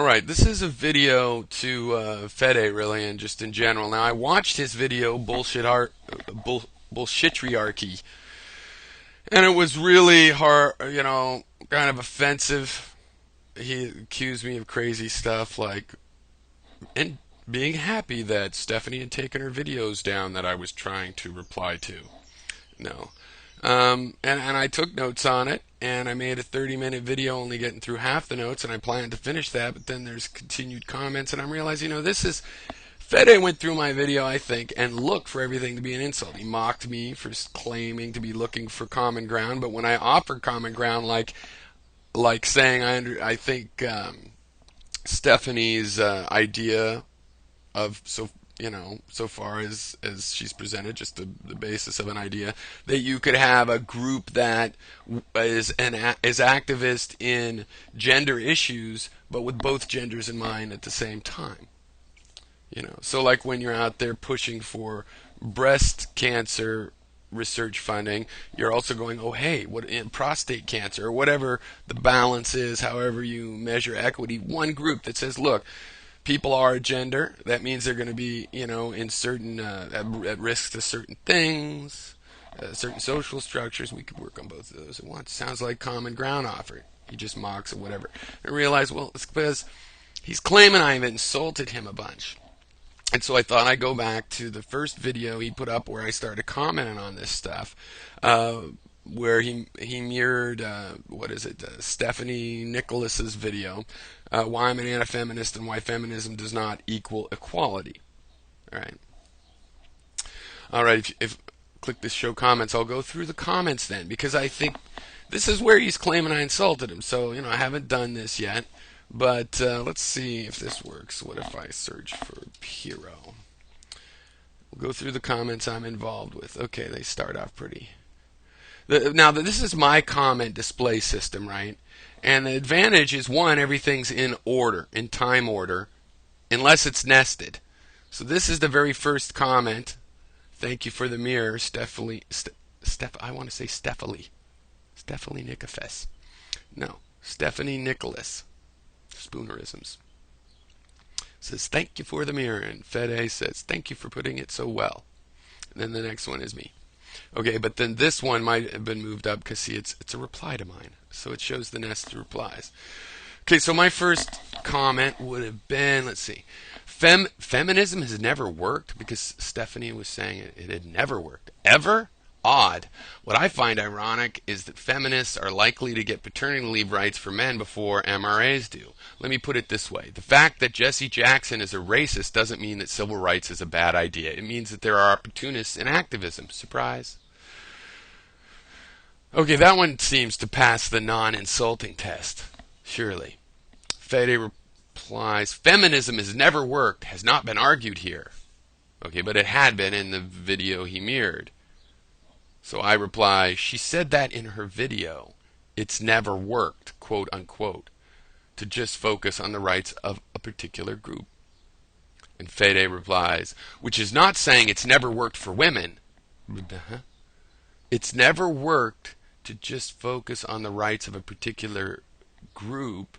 All right, this is a video to Fede, really, and just in general. Now, I watched his video, Bullshitriarchy, and it was really hard, kind of offensive. He accused me of crazy stuff, like, and being happy that Stephanie had taken her videos down that I was trying to reply to. No. And I took notes on it, and I made a 30-minute video only getting through half the notes, and I planned to finish that, but then there's continued comments, and I'm realizing, this is... Fede went through my video, I think, and looked for everything to be an insult. He mocked me for claiming to be looking for common ground, but when I offered common ground, like saying I think Stephanie's idea of so far as she's presented, just the basis of an idea that you could have a group that is activist in gender issues, but with both genders in mind at the same time. So like when you're out there pushing for breast cancer research funding, you're also going, oh hey, what in prostate cancer or whatever the balance is, however you measure equity, one group that says, look, people are a gender. That means they're going to be, in certain at risk to certain things, certain social structures. We could work on both of those at once. Sounds like common ground offer. He just mocks or whatever. And realize, well, it's because he's claiming I've insulted him a bunch. And so I thought I'd go back to the first video he put up where I started commenting on this stuff, where he mirrored, Stephanie Nicholas's video, why I'm an anti-feminist and why feminism does not equal equality. All right. If click this show comments, I'll go through the comments then, because I think this is where he's claiming I insulted him. So I haven't done this yet. But let's see if this works. What if I search for Hero? We'll go through the comments I'm involved with. Okay, they start off pretty. Now, this is my comment display system, right? And the advantage is, one, everything's in order, in time order, unless it's nested. So this is the very first comment. Thank you for the mirror, I want to say Stephanie Nicholas. No, Stephanie Nicholas. Spoonerisms. Says, thank you for the mirror. And Fede says, thank you for putting it so well. And then the next one is me. Okay, but then this one might have been moved up because, see, it's a reply to mine. So it shows the nested replies. Okay, so my first comment would have been, let's see, feminism has never worked, because Stephanie was saying it had never worked. Ever? Odd. What I find ironic is that feminists are likely to get paternity leave rights for men before MRAs do. Let me put it this way. The fact that Jesse Jackson is a racist doesn't mean that civil rights is a bad idea. It means that there are opportunists in activism. Surprise? Okay, that one seems to pass the non-insulting test. Surely. Fede replies, feminism has never worked, has not been argued here. Okay, but it had been in the video he mirrored. So I reply, she said that in her video. It's never worked, quote unquote, to just focus on the rights of a particular group. And Fede replies, which is not saying it's never worked for women. It's never worked to just focus on the rights of a particular group.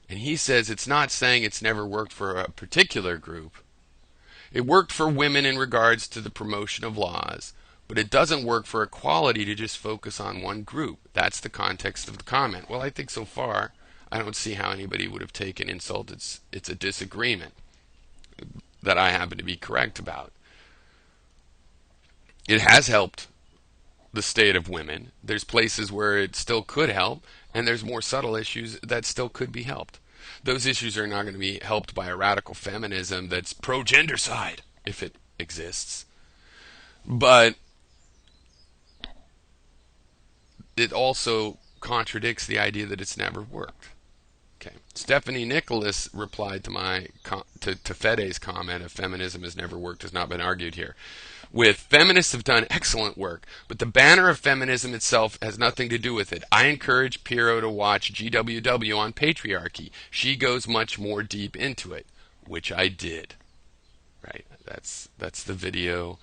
And he says it's not saying it's never worked for a particular group. It worked for women in regards to the promotion of laws. But it doesn't work for equality to just focus on one group. That's the context of the comment. Well, I think so far, I don't see how anybody would have taken insult. It's a disagreement that I happen to be correct about. It has helped the state of women. There's places where it still could help, and there's more subtle issues that still could be helped. Those issues are not going to be helped by a radical feminism that's pro-gendercide, if it exists. But it also contradicts the idea that it's never worked. Okay. Stephanie Nicholas replied to Fede's comment of feminism has never worked, has not been argued here, with feminists have done excellent work, but the banner of feminism itself has nothing to do with it. I encourage Piero to watch GWW on patriarchy. She goes much more deep into it, which I did. Right. That's the video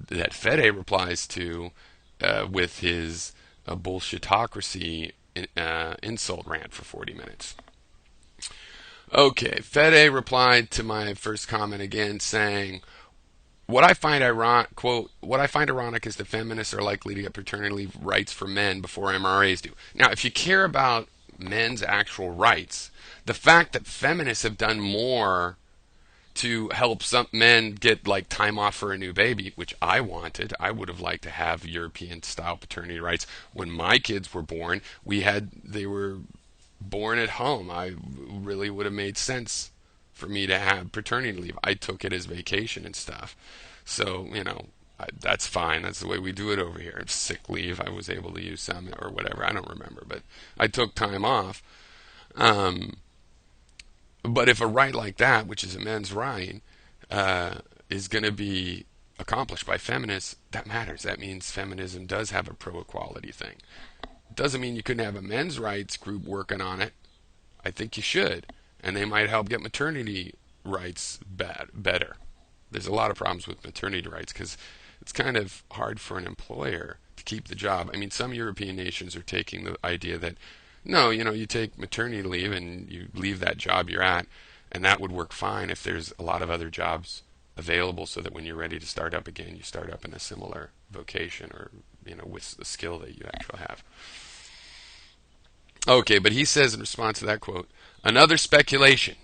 that Fede replies to with his bullshitocracy insult rant for 40 minutes. Okay, Fede replied to my first comment again, saying, "What I find ironic, quote, what I find ironic is that feminists are likely to get paternity leave rights for men before MRAs do." Now, if you care about men's actual rights, the fact that feminists have done more to help some men get like time off for a new baby, which I wanted. I would have liked to have European style paternity rights when my kids were born. They were born at home. I really would have made sense for me to have paternity leave. I took it as vacation and stuff. So, that's fine. That's the way we do it over here. Sick leave, I was able to use some or whatever. I don't remember, but I took time off. Um, but if a right like that, which is a men's right, is going to be accomplished by feminists, that matters. That means feminism does have a pro equality thing. Doesn't mean you couldn't have a men's rights group working on it. I think you should. And they might help get maternity rights better. There's a lot of problems with maternity rights because it's kind of hard for an employer to keep the job. I mean, some European nations are taking the idea that no, you take maternity leave and you leave that job you're at, and that would work fine if there's a lot of other jobs available so that when you're ready to start up again, you start up in a similar vocation or, with the skill that you actually have. Okay, but he says in response to that quote, another speculation.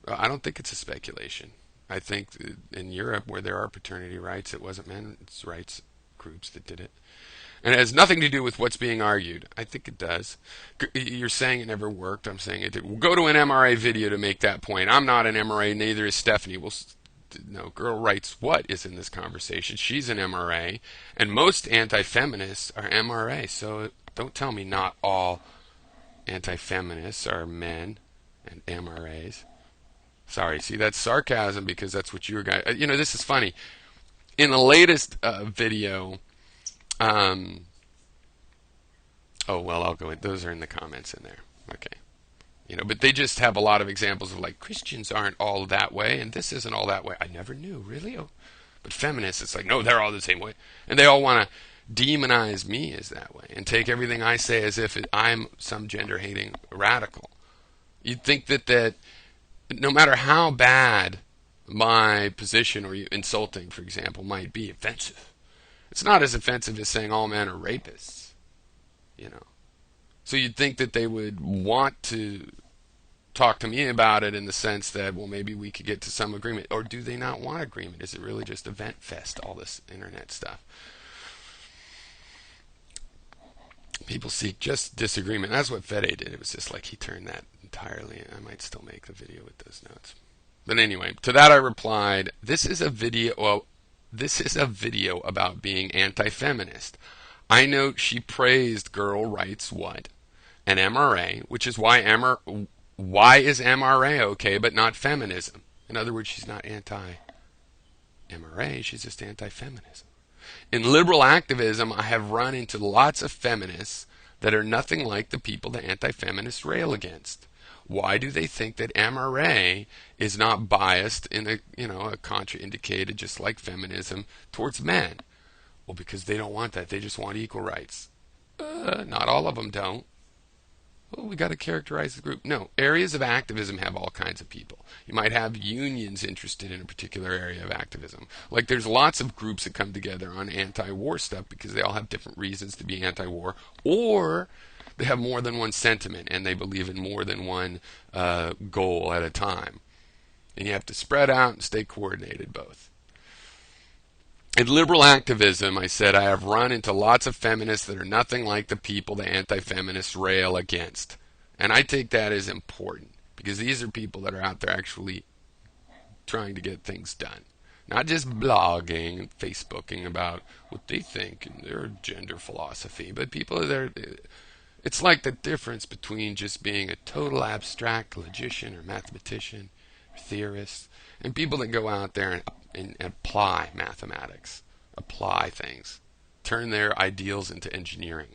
I don't think it's a speculation. I think in Europe, where there are paternity rights, it wasn't men's rights groups that did it. And it has nothing to do with what's being argued. I think it does. You're saying it never worked. I'm saying it did. We'll go to an MRA video to make that point. I'm not an MRA, neither is Stephanie. No, Girl Writes What is in this conversation. She's an MRA, and most anti-feminists are MRA. So don't tell me not all anti-feminists are men and MRAs. Sorry, see, that's sarcasm because that's what you guys. This is funny. In the latest video, um, oh well, I'll go in. Those are in the comments in there. Okay, but they just have a lot of examples of like Christians aren't all that way, and this isn't all that way. I never knew, really. Oh, but feminists, it's like no, they're all the same way, and they all want to demonize me as that way and take everything I say as if I'm some gender-hating radical. You'd think that no matter how bad my position or insulting, for example, might be offensive, it's not as offensive as saying all men are rapists, So you'd think that they would want to talk to me about it in the sense that, well, maybe we could get to some agreement. Or do they not want agreement? Is it really just event fest, all this internet stuff? People seek just disagreement. That's what Fede did. It was just like he turned that entirely. I might still make the video with those notes. But anyway, to that I replied, this is a video about being anti-feminist. I note she praised Girl Writes What? An MRA, which is why is MRA okay but not feminism? In other words, she's not anti-MRA, she's just anti-feminism. In liberal activism, I have run into lots of feminists that are nothing like the people the anti-feminists rail against. Why do they think that MRA is not biased in a contraindicated, just like feminism, towards men? Well, because they don't want that. They just want equal rights. Not all of them don't. Well, we got to characterize the group. No, areas of activism have all kinds of people. You might have unions interested in a particular area of activism. Like there's lots of groups that come together on anti-war stuff because they all have different reasons to be anti-war, or they have more than one sentiment and they believe in more than one goal at a time. And you have to spread out and stay coordinated both. In liberal activism, I said, I have run into lots of feminists that are nothing like the people the anti-feminists rail against. And I take that as important because these are people that are out there actually trying to get things done. Not just blogging and Facebooking about what they think and their gender philosophy, but people that are. It's like the difference between just being a total abstract logician or mathematician or theorist and people that go out there and apply mathematics, apply things, turn their ideals into engineering.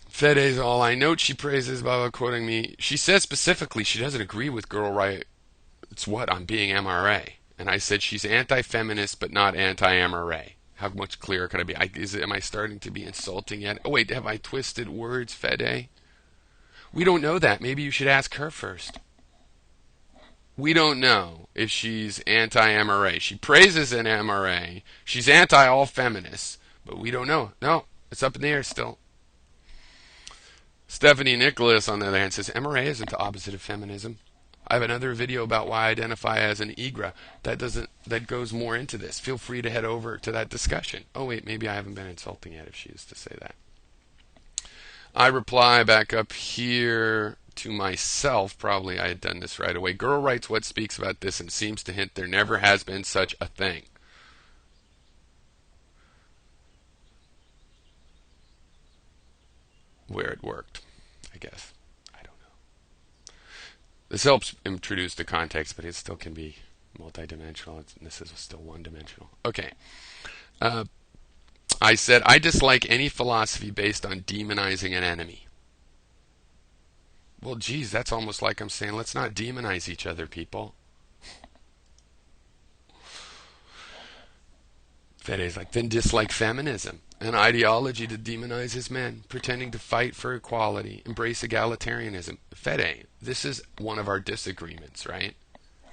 Fede's all I note she praises, blah, quoting me. She says specifically she doesn't agree with Girl Writes What on being MRA. And I said she's anti-feminist but not anti-MRA. How much clearer can I be? Am I starting to be insulting yet? Oh, wait, have I twisted words, Fede? We don't know that. Maybe you should ask her first. We don't know if she's anti-MRA. She praises an MRA. She's anti all feminists, but we don't know. No, it's up in the air still. Stephanie Nicholas, on the other hand, says MRA isn't the opposite of feminism. I have another video about why I identify as an EGRA that goes more into this. Feel free to head over to that discussion. Oh wait, maybe I haven't been insulting yet if she is to say that. I reply back up here to myself. Probably I had done this right away. Girl writes what speaks about this and seems to hint there never has been such a thing. Where it worked, I guess. I don't know. This helps introduce the context, but it still can be multidimensional. This is still one-dimensional. Okay. I said, I dislike any philosophy based on demonizing an enemy. Well, geez, that's almost like I'm saying, let's not demonize each other, people. Fede's like, then dislike feminism, an ideology that demonizes men, pretending to fight for equality, embrace egalitarianism. Fede, this is one of our disagreements, right?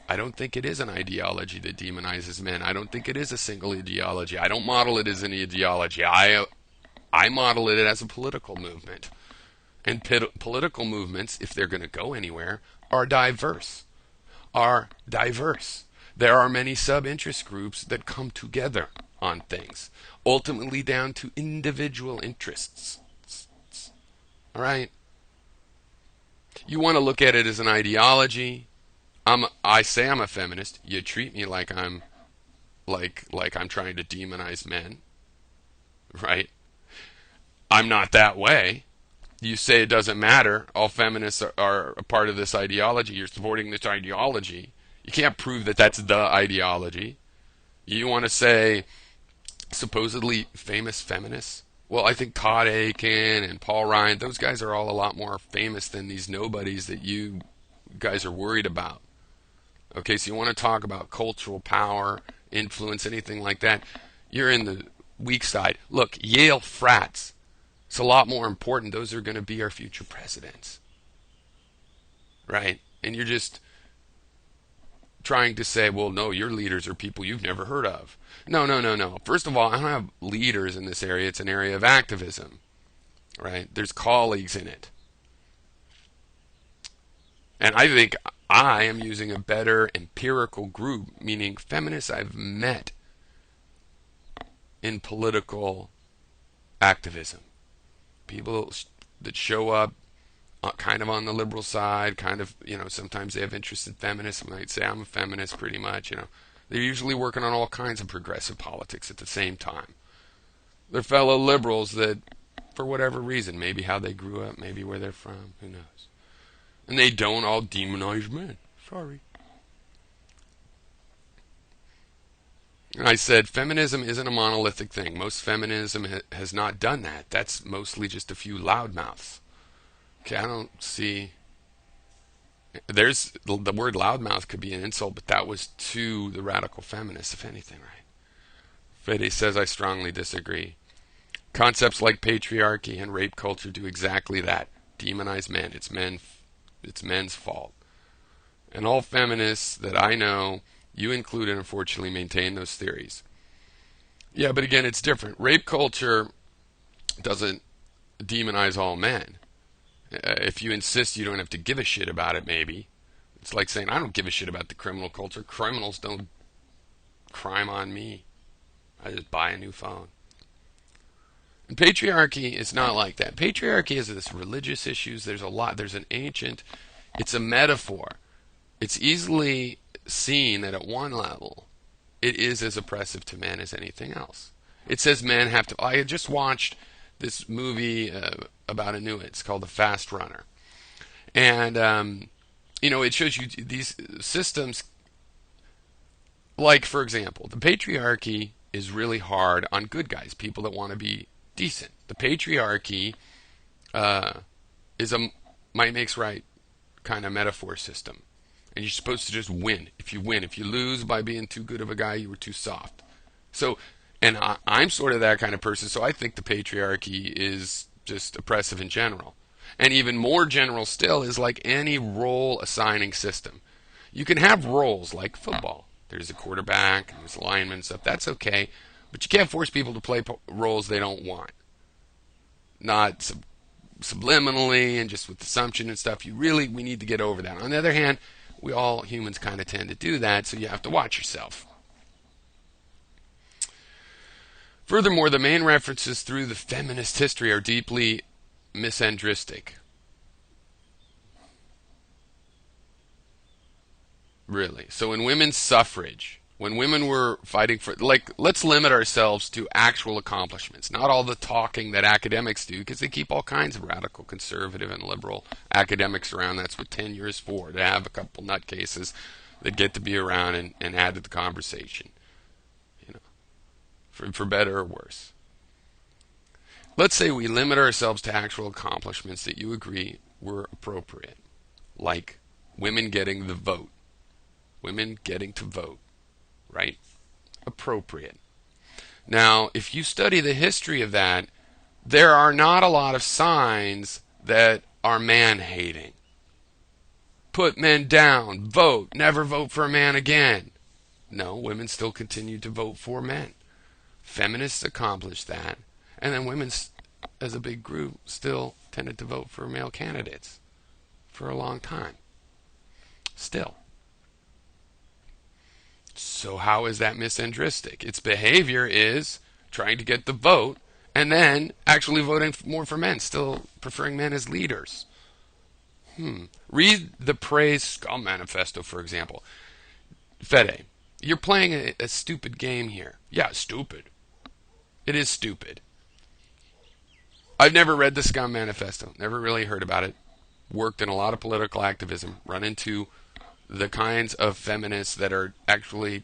I don't think it is an ideology that demonizes men. I don't think it is a single ideology. I don't model it as an ideology. I model it as a political movement. And political movements, if they're going to go anywhere, are diverse. There are many sub-interest groups that come together on things, ultimately down to individual interests. All right? You want to look at it as an ideology. I say I'm a feminist. You treat me like I'm trying to demonize men, right? I'm not that way. You say it doesn't matter. All feminists are a part of this ideology. You're supporting this ideology. You can't prove that that's the ideology. You want to say supposedly famous feminists? Well, I think Todd Aiken and Paul Ryan, those guys are all a lot more famous than these nobodies that you guys are worried about. Okay, so you want to talk about cultural power, influence, anything like that, you're in the weak side. Look, Yale frats. It's a lot more important. Those are going to be our future presidents. Right? And you're just trying to say, well, no, your leaders are people you've never heard of. No. First of all, I don't have leaders in this area. It's an area of activism. Right? There's colleagues in it. And I think I am using a better empirical group, meaning feminists I've met in political activism. People that show up kind of on the liberal side, kind of, sometimes they have interest in feminism. I might say I'm a feminist pretty much, They're usually working on all kinds of progressive politics at the same time. They're fellow liberals that, for whatever reason, maybe how they grew up, maybe where they're from, who knows. And they don't all demonize men. Sorry. And I said, feminism isn't a monolithic thing. Most feminism has not done that. That's mostly just a few loudmouths. Okay, I don't see... The word loudmouth could be an insult, but that was to the radical feminists, if anything, right? Fede says, I strongly disagree. Concepts like patriarchy and rape culture do exactly that. Demonize men. It's men's fault. And all feminists that I know, you included, unfortunately, maintain those theories. Yeah, but again, it's different. Rape culture doesn't demonize all men. If you insist you don't have to give a shit about it, maybe. It's like saying, I don't give a shit about the criminal culture. Criminals don't crime on me. I just buy a new phone. And patriarchy is not like that. Patriarchy is this religious issues. There's it's a metaphor. It's easily seen that at one level, it is as oppressive to men as anything else. It says men have to... I had just watched this movie about Inuit. It's called The Fast Runner. And, it shows you these systems. Like, for example, the patriarchy is really hard on good guys, people that want to be decent. The patriarchy is a might makes right kind of metaphor system. And you're supposed to just win. If you lose by being too good of a guy, you were too soft. So, and I'm sort of that kind of person, so I think the patriarchy is just oppressive in general. And even more general still is like any role assigning system. You can have roles like football. There's a quarterback, and there's linemen and stuff. That's okay. But you can't force people to play roles they don't want. Not subliminally and just with assumption and stuff. We need to get over that. On the other hand, we all humans kind of tend to do that, so you have to watch yourself. Furthermore, the main references through the feminist history are deeply misandristic. Really. So in women's suffrage, when women were fighting for, like, let's limit ourselves to actual accomplishments, not all the talking that academics do, because they keep all kinds of radical conservative and liberal academics around. That's what tenure is for, to have a couple nutcases that get to be around and add to the conversation, for better or worse. Let's say we limit ourselves to actual accomplishments that you agree were appropriate, like women getting the vote. Women getting to vote, right? Appropriate. Now, if you study the history of that, there are not a lot of signs that are man-hating. Put men down, vote, never vote for a man again. No, women still continue to vote for men. Feminists accomplished that, and then women, as a big group, still tended to vote for male candidates for a long time. Still. So how is that misandristic? Its behavior is trying to get the vote and then actually voting more for men, still preferring men as leaders. Read the Praise Scum Manifesto, for example. Fede, you're playing a stupid game here. Yeah, stupid. It is stupid. I've never read the Scum Manifesto, never really heard about it. Worked in a lot of political activism, run into the kinds of feminists that are actually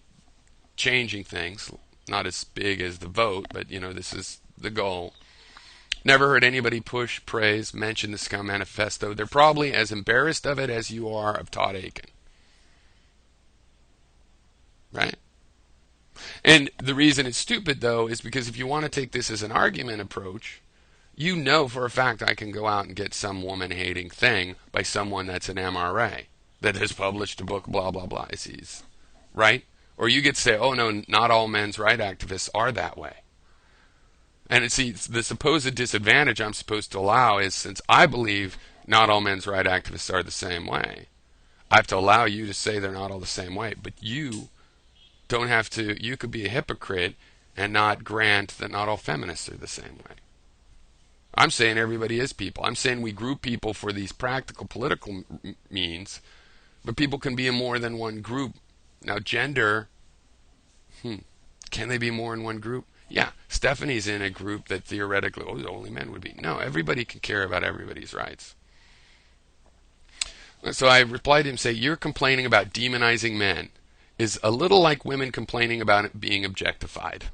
changing things, not as big as the vote, but this is the goal. Never heard anybody push, praise, mention the Scum Manifesto. They're probably as embarrassed of it as you are of Todd Aiken. Right? And the reason it's stupid, though, is because if you want to take this as an argument approach, you know for a fact I can go out and get some woman-hating thing by someone that's an MRA that has published a book, blah, blah, blah, right? Or you get to say, oh, no, not all men's rights activists are that way. And the supposed disadvantage I'm supposed to allow is, since I believe not all men's rights activists are the same way, I have to allow you to say they're not all the same way. But you don't have to, you could be a hypocrite and not grant that not all feminists are the same way. I'm saying everybody is people. I'm saying we group people for these practical political means, but people can be in more than one group. Now, gender, can they be more in one group? Yeah, Stephanie's in a group that theoretically, only men would be. No, everybody can care about everybody's rights. So I replied to him, say, you're complaining about demonizing men is a little like women complaining about it being objectified.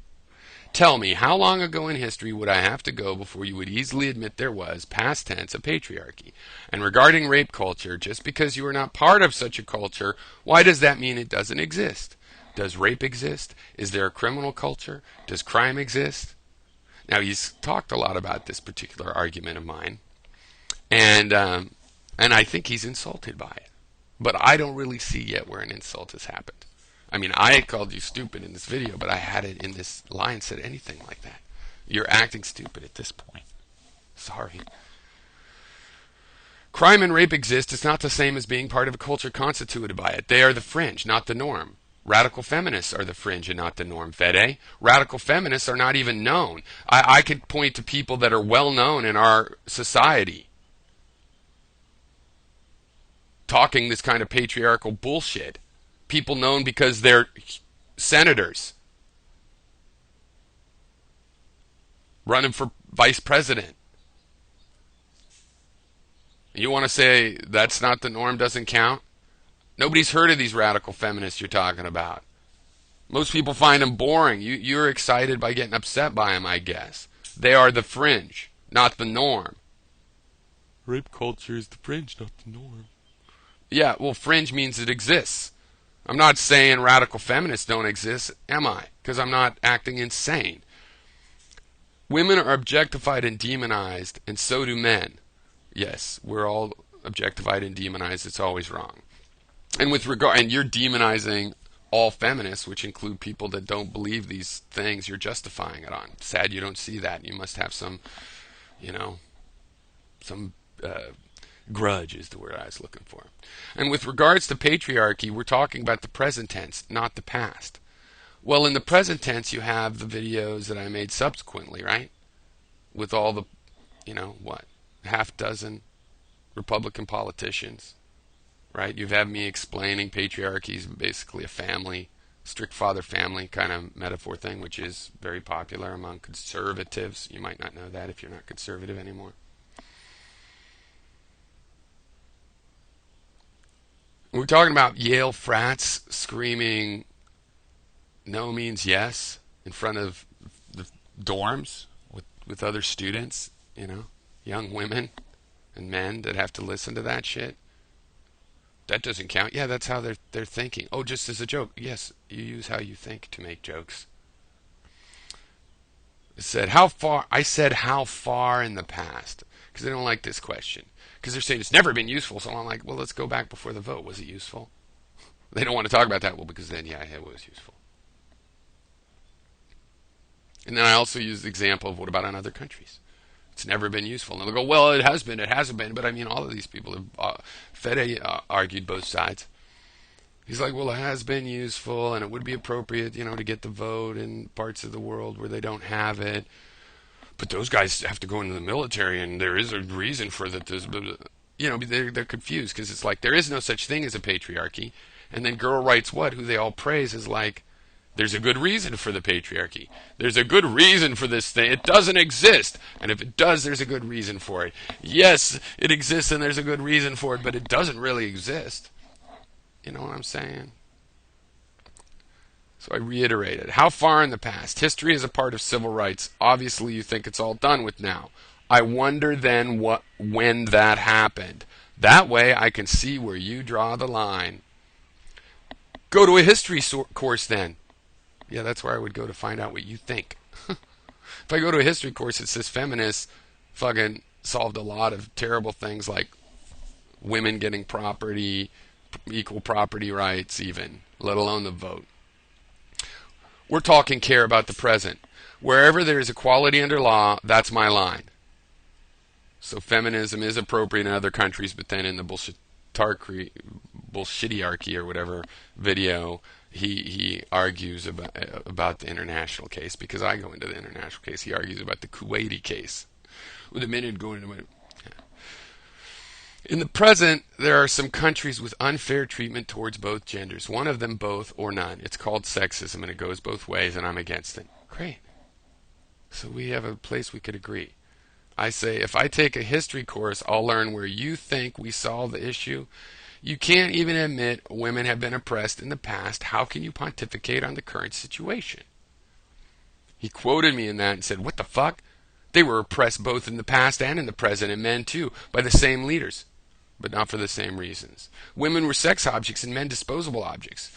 Tell me, how long ago in history would I have to go before you would easily admit there was, past tense, a patriarchy? And regarding rape culture, just because you are not part of such a culture, why does that mean it doesn't exist? Does rape exist? Is there a criminal culture? Does crime exist? Now, he's talked a lot about this particular argument of mine, and I think he's insulted by it. But I don't really see yet where an insult has happened. I mean, I called you stupid in this video, but I hadn't in this line said anything like that. You're acting stupid at this point. Sorry. Crime and rape exist. It's not the same as being part of a culture constituted by it. They are the fringe, not the norm. Radical feminists are the fringe and not the norm, Fede. Radical feminists are not even known. I could point to people that are well known in our society talking this kind of patriarchal bullshit. People known because they're senators running for vice president. You want to say that's not the norm, doesn't count? Nobody's heard of these radical feminists you're talking about. Most people find them boring. You're excited by getting upset by them, I guess. They are the fringe, not the norm. Rape culture is the fringe, not the norm. Yeah, well, fringe means it exists. I'm not saying radical feminists don't exist, am I? Because I'm not acting insane. Women are objectified and demonized, and so do men. Yes, we're all objectified and demonized. It's always wrong. And with regard, and you're demonizing all feminists, which include people that don't believe these things. You're justifying it on. Sad you don't see that. You must have some, you know, some grudge is the word I was looking for. And with regards to patriarchy, we're talking about the present tense, not the past. Well, in the present tense, you have the videos that I made subsequently, right? With all the, what, half dozen Republican politicians, right? You've had me explaining patriarchy is basically a family, strict father family kind of metaphor thing, which is very popular among conservatives. You might not know that if you're not conservative anymore. We're talking about Yale frats screaming no means yes in front of the dorms with other students, young women and men that have to listen to that shit. That doesn't count. Yeah, that's how they're thinking. Oh, just as a joke. Yes, you use how you think to make jokes. I said how far in the past because they don't like this question because they're saying it's never been useful. So I'm like, well, let's go back before the vote. Was it useful? They don't want to talk about that. Well, because then, yeah, it was useful. And then I also use the example of what about in other countries? It's never been useful. And they'll go, well, it has been, it hasn't been. But I mean, all of these people have, Fede argued both sides. He's like, well, it has been useful and it would be appropriate, to get the vote in parts of the world where they don't have it. But those guys have to go into the military and there is a reason for that. They're confused because it's like there is no such thing as a patriarchy. And then girl writes what? Who they all praise is like, there's a good reason for the patriarchy. There's a good reason for this thing. It doesn't exist. And if it does, there's a good reason for it. Yes, it exists and there's a good reason for it, but it doesn't really exist. You know what I'm saying? So I reiterated. How far in the past? History is a part of civil rights. Obviously, you think it's all done with now. I wonder then when that happened. That way I can see where you draw the line. Go to a history course then. Yeah, that's where I would go to find out what you think. If I go to a history course that says feminists fucking solved a lot of terrible things like women getting property, equal property rights even, let alone the vote. We're talking care about the present. Wherever there is equality under law, that's my line. So feminism is appropriate in other countries, but then in the bullshitiarchy or whatever video, he argues about the international case because I go into the international case. He argues about the Kuwaiti case. With a minute going into it. In the present, there are some countries with unfair treatment towards both genders. One of them both or none. It's called sexism and it goes both ways and I'm against it. Great. So we have a place we could agree. I say if I take a history course, I'll learn where you think we solve the issue. You can't even admit women have been oppressed in the past. How can you pontificate on the current situation? He quoted me in that and said, what the fuck? They were oppressed both in the past and in the present, and men too, by the same leaders, but not for the same reasons. Women were sex objects and men disposable objects.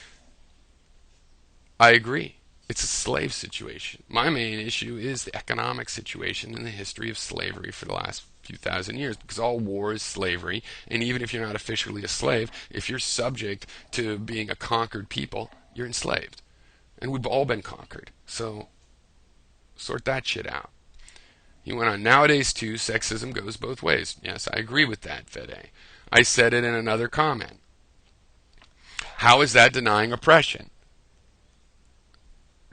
I agree. It's a slave situation. My main issue is the economic situation and the history of slavery for the last few thousand years, because all war is slavery, and even if you're not officially a slave, if you're subject to being a conquered people, you're enslaved. And we've all been conquered. So sort that shit out. He went on, nowadays too, sexism goes both ways. Yes, I agree with that, Fede. I said it in another comment. How is that denying oppression?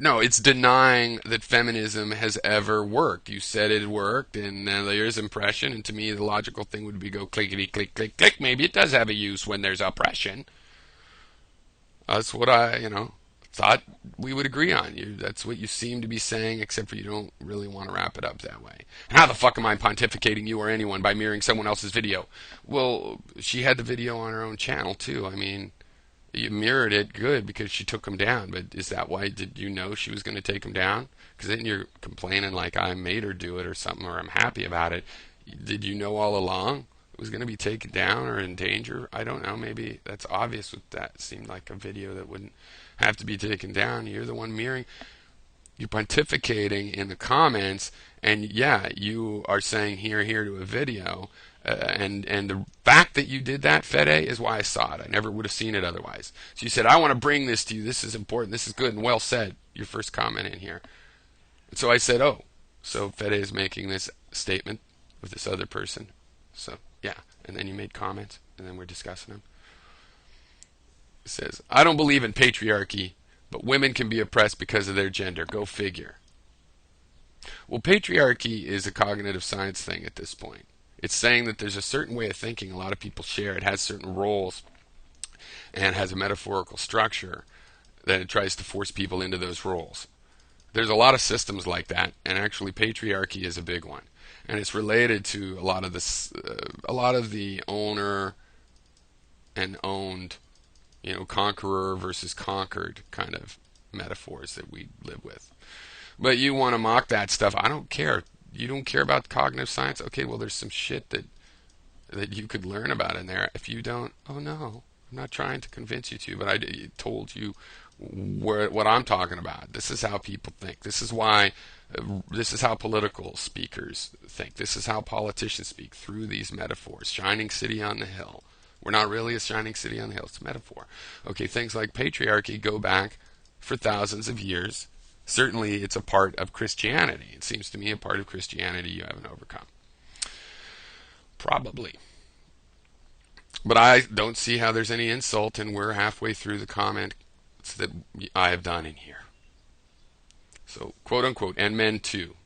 No, it's denying that feminism has ever worked. You said it worked, and there's oppression, and to me the logical thing would be go clickety click click click. Maybe it does have a use when there's oppression. That's what I, thought we would agree on. That's what you seem to be saying, except for you don't really want to wrap it up that way. And how the fuck am I pontificating you or anyone by mirroring someone else's video? Well, she had the video on her own channel too. I mean, you mirrored it good because she took him down, but is that why? Did you know she was going to take him down? Because then you're complaining like I made her do it or something, or I'm happy about it. Did you know all along it was going to be taken down or in danger? I don't know. Maybe that's obvious with that. It seemed like a video that wouldn't have to be taken down. You're the one mirroring. You're pontificating in the comments, and yeah, you are saying here to a video And the fact that you did that, Fede, is why I saw it. I never would have seen it otherwise. So you said, I want to bring this to you. This is important. This is good and well said. Your first comment in here. And so I said, oh, so Fede is making this statement with this other person. So, yeah. And then you made comments, and then we're discussing them. It says, I don't believe in patriarchy, but women can be oppressed because of their gender. Go figure. Well, patriarchy is a cognitive science thing at this point. It's saying that there's a certain way of thinking a lot of people share. It has certain roles and has a metaphorical structure that it tries to force people into those roles. There's a lot of systems like that, and actually patriarchy is a big one. And it's related to a lot of this, a lot of the owner and owned, conqueror versus conquered kind of metaphors that we live with. But you want to mock that stuff. I don't care. You don't care about cognitive science? Okay, well, there's some shit that you could learn about in there. If you don't, oh no, I'm not trying to convince you to, but I told you what I'm talking about. This is how people think. This is why. This is how political speakers think. This is how politicians speak, through these metaphors. Shining city on the hill. We're not really a shining city on the hill. It's a metaphor. Okay, things like patriarchy go back for thousands of years. Certainly, it's a part of Christianity. It seems to me a part of Christianity you haven't overcome. Probably. But I don't see how there's any insult, and we're halfway through the comments that I have done in here. So, quote unquote, and men too.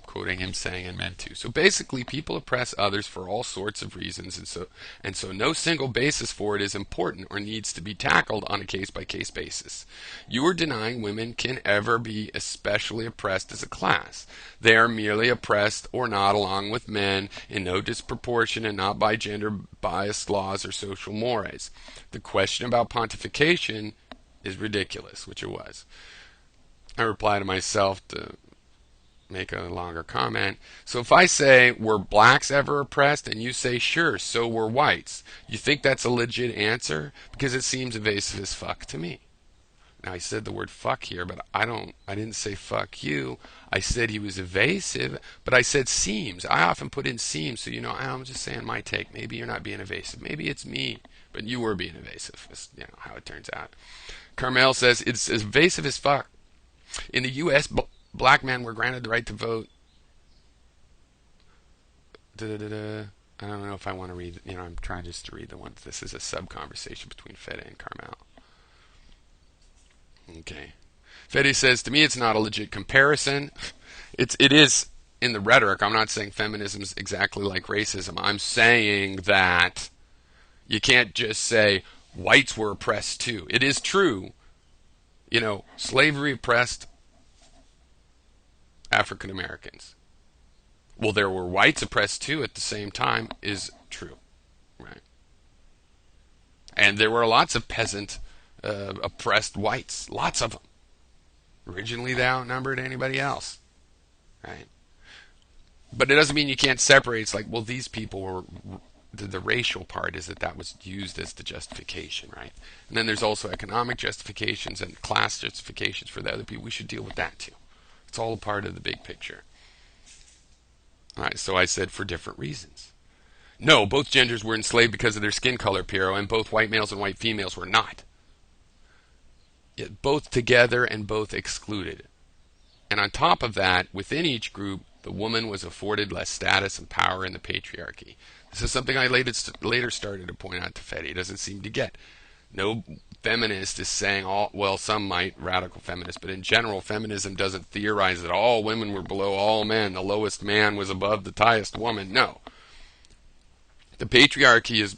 Quoting him saying, and men too. So basically, people oppress others for all sorts of reasons, and so no single basis for it is important or needs to be tackled on a case-by-case basis. You are denying women can ever be especially oppressed as a class. They are merely oppressed or not along with men in no disproportion and not by gender-biased laws or social mores. The question about pontification is ridiculous, which it was. I reply to myself to make a longer comment. So if I say, were blacks ever oppressed? And you say, sure, so were whites. You think that's a legit answer? Because it seems evasive as fuck to me. Now I said the word fuck here, but I didn't say fuck you. I said he was evasive, but I said seems. I often put in seems, so I'm just saying my take. Maybe you're not being evasive. Maybe it's me, but you were being evasive. That's, how it turns out. Carmel says it's as evasive as fuck. In the U.S., black men were granted the right to vote. I don't know if I want to read. I'm trying just to read the ones. This is a sub-conversation between Fede and Carmel. Okay. Fede says, to me, it's not a legit comparison. It is in the rhetoric. I'm not saying feminism is exactly like racism. I'm saying that you can't just say whites were oppressed too. It is true. Slavery oppressed African Americans. Well, there were whites oppressed too at the same time is true, right? And there were lots of peasant oppressed whites, lots of them. Originally, they outnumbered anybody else, right? But it doesn't mean you can't separate. It's like, well, these people were. The racial part is that was used as the justification, right? And then there's also economic justifications and class justifications for the other people. We should deal with that too. It's all a part of the big picture. All right, so I said for different reasons. No, both genders were enslaved because of their skin color, Piero, and both white males and white females were not. Yet both together and both excluded. And on top of that, within each group, the woman was afforded less status and power in the patriarchy. This is something I later started to point out to Fede. He doesn't seem to get. No feminist is saying some might, radical feminists, but in general, feminism doesn't theorize that all women were below all men. The lowest man was above the highest woman. No. The patriarchy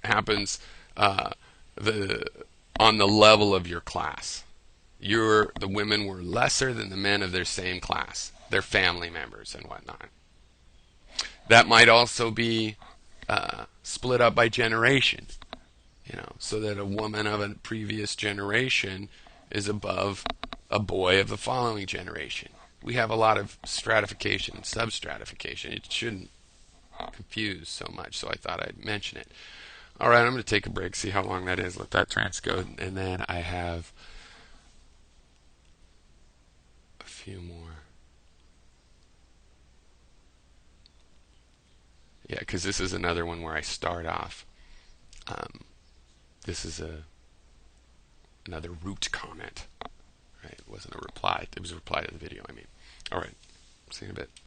happens on the level of your class. The women were lesser than the men of their same class, their family members and whatnot. That might also be split up by generation, so that a woman of a previous generation is above a boy of the following generation. We have a lot of stratification and substratification. It shouldn't confuse so much, so I thought I'd mention it. All right, I'm going to take a break, see how long that is, let that transcode, and then I have a few more. Yeah, because this is another one where I start off. This is another root comment. Right? It wasn't a reply. It was a reply to the video, I mean. All right. See you in a bit.